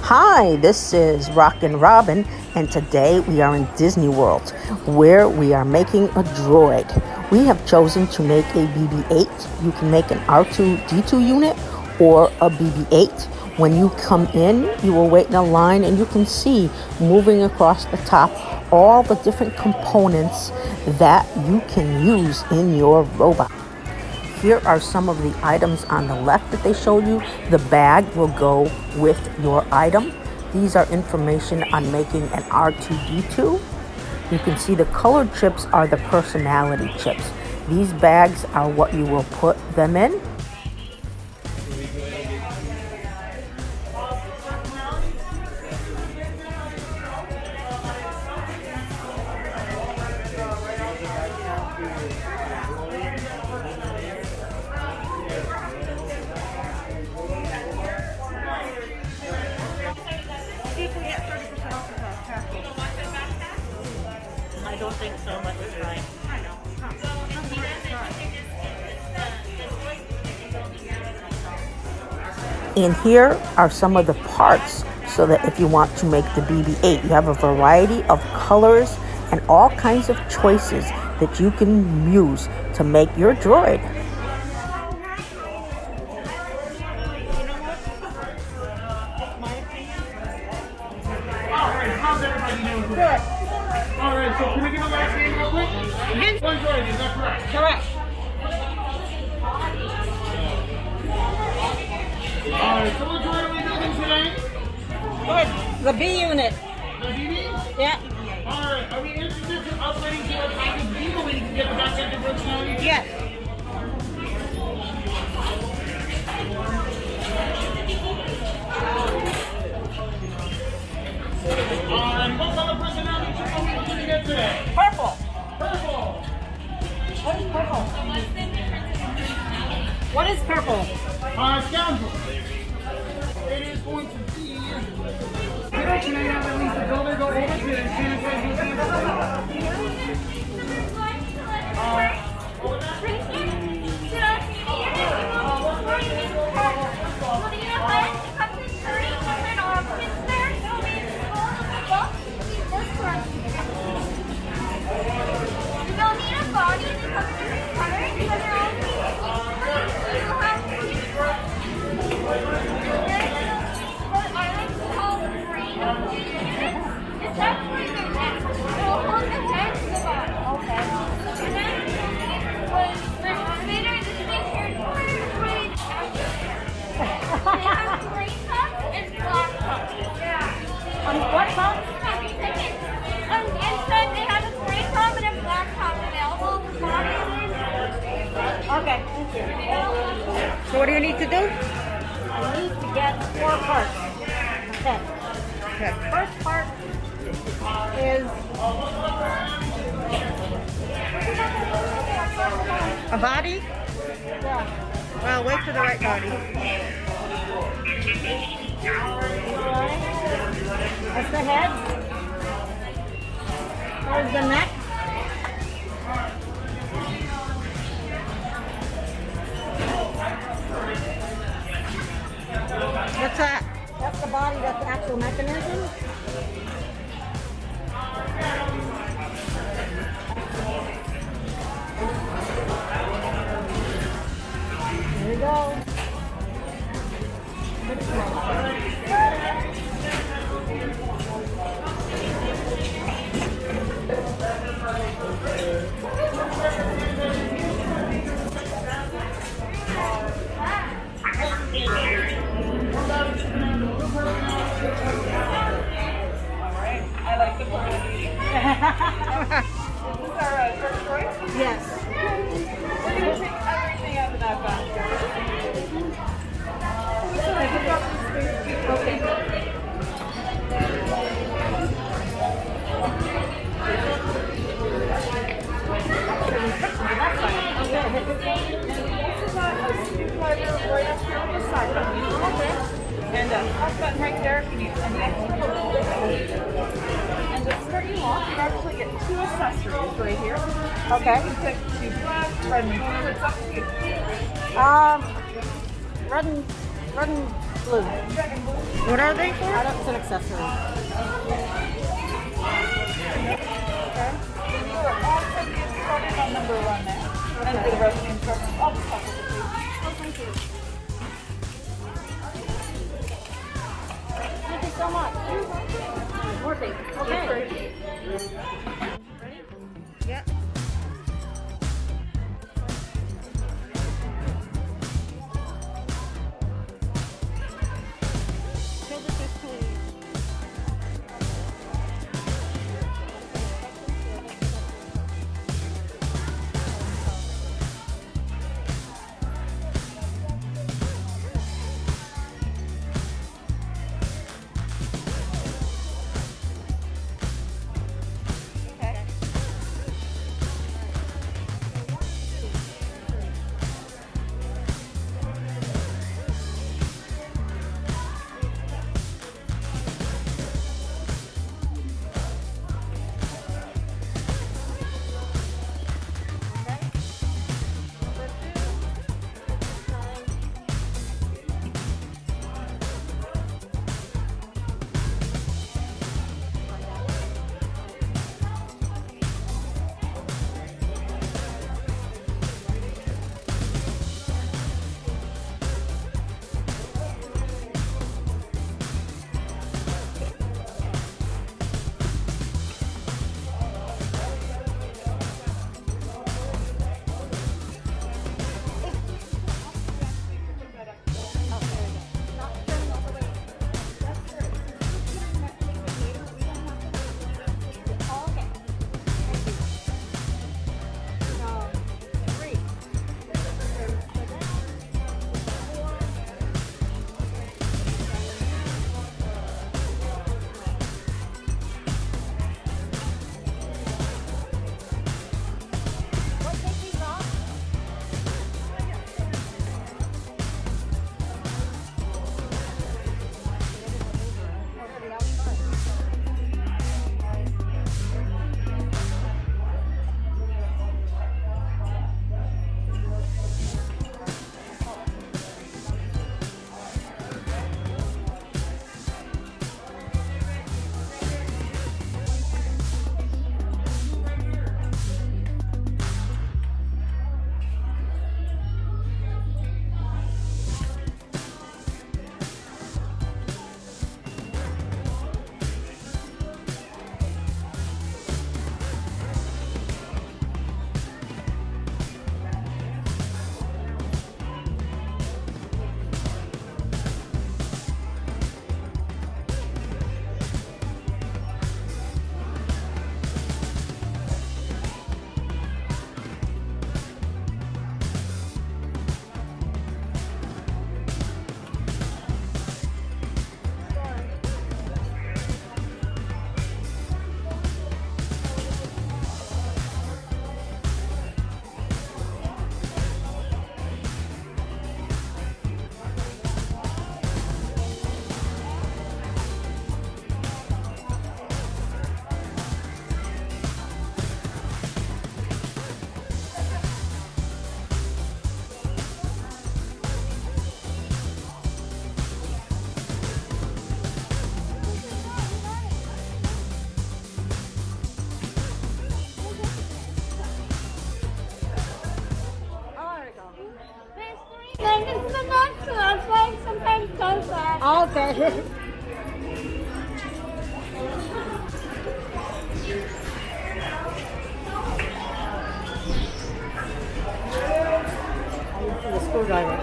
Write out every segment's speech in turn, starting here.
Hi, this is Rockin' Robin, and today we are in Disney World, where we are making a droid. We have chosen to make a BB8. You can make an R2D2 unit or a BB8. When you come in, you will wait in a line, and you can see moving across the top all the different components that you can use in your robot. Here are some of the items on the left that they showed you. The bag will go with your item. These are information on making an R2D2. You can see the colored chips are the personality chips. These bags are what you will put them in. I don't think so, but it's fine. I know. And here are some of the parts so that if you want to make the BB8, you have a variety of colors and all kinds of choices that you can use to make your droid. How's everybody doing? Good. Alright, so can we get the last name real quick? Yes. One droid, is that correct? Correct. Alright, so what droid are we building today? Good. The B unit. The BB? Yeah. Alright, are we interested in upgrading to a package B so we can get the back end personality? Yes. And what color personality chip are we looking to get today? Purple. Purple. What is purple? What is purple? Scoundrel. It is going to be... Can I have at least the builder go over to the sanitize the sample? What top? Instead, they have a gray top and a black top available. Okay. Thank you. So what do you need to do? I need to get 4 parts. Okay. Okay. First part is a body. Yeah. Well, wait for the right body. That's the head. There's the neck. What's that? That's the body, that's the actual mechanism. There we go. Yes. We're going to take everything out of that basket. Okay. This is a screwdriver right up here on the side button. And a top button right there if you need any extra. And to start you off, you actually get 2 accessories right here. Okay. You can pick 2 black, red, and blue. It's up to you. Red and Blue. What are they for? It's an accessory. Okay. So you are all set to get started on number one now. And for the rest of the instructions, I'll just talk with you. Oh, thank you. Thank you so much. More things. Okay. Ready? Yeah. Show the fish, please. Okay. The screwdriver.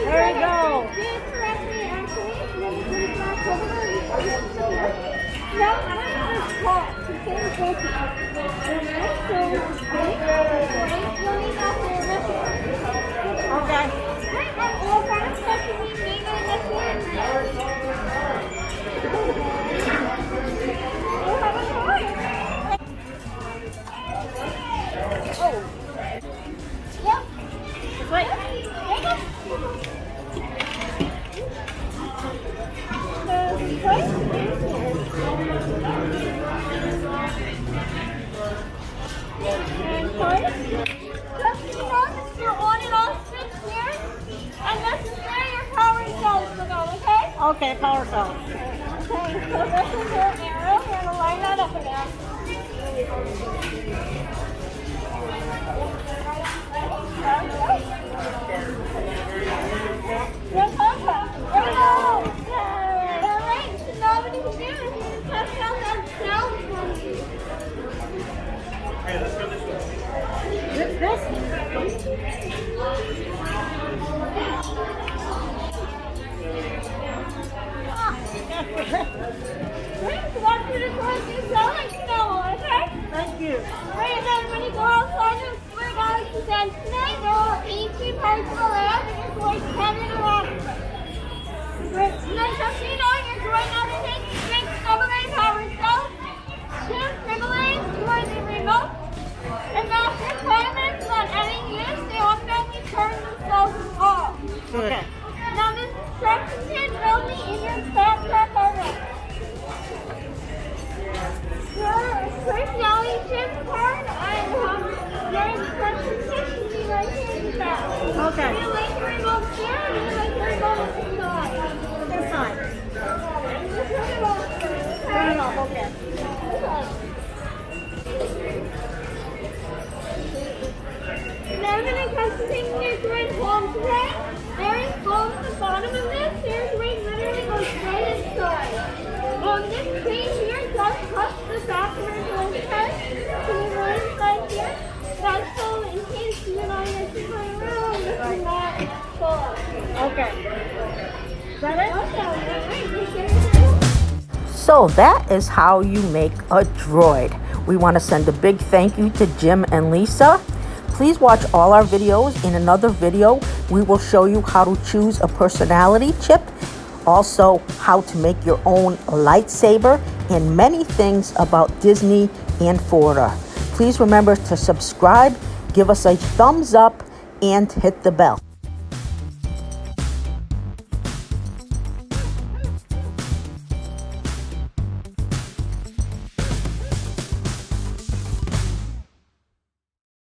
There we go. First a power cell. Okay, so this is your arrow. You're gonna line that up again. Yes, okay. There we go. Yay. All right, so now what you can do is you can press down that sound for you. Watch for the toys you sell like snow, okay? Thank you. Right, and then when you go outside and we're going to send tonight, there are 18 parts of the lab and your toys 10 in a row. Right, and then just so you know, you're drawing out of things, 6 double-A power cells, 2 triple-A's towards the remote, and after 5 minutes on any use, they automatically turn themselves off. Okay. Now this instruction will be in your backpack already. Your personality chip card and your instruction sheet should be right here in the back. Okay. Do you like the remote here or do you like the remote inside? Inside. Just turn it off first. Turn it off, okay. Now we're going to concentrate on your droid home today. There is home at the bottom of this. Your droid literally goes right inside. On this page here does touch the back of your droid's head. So you go inside here. That's so in case you and I are in my room, this is not full. Okay. Is that it? Okay, alright, just get it. So that is how you make a droid. We want to send a big thank you to Jim and Lisa. Please watch all our videos. In another video, we will show you how to choose a personality chip, also how to make your own lightsaber, and many things about Disney and Florida. Please remember to subscribe, give us a thumbs up, and hit the bell.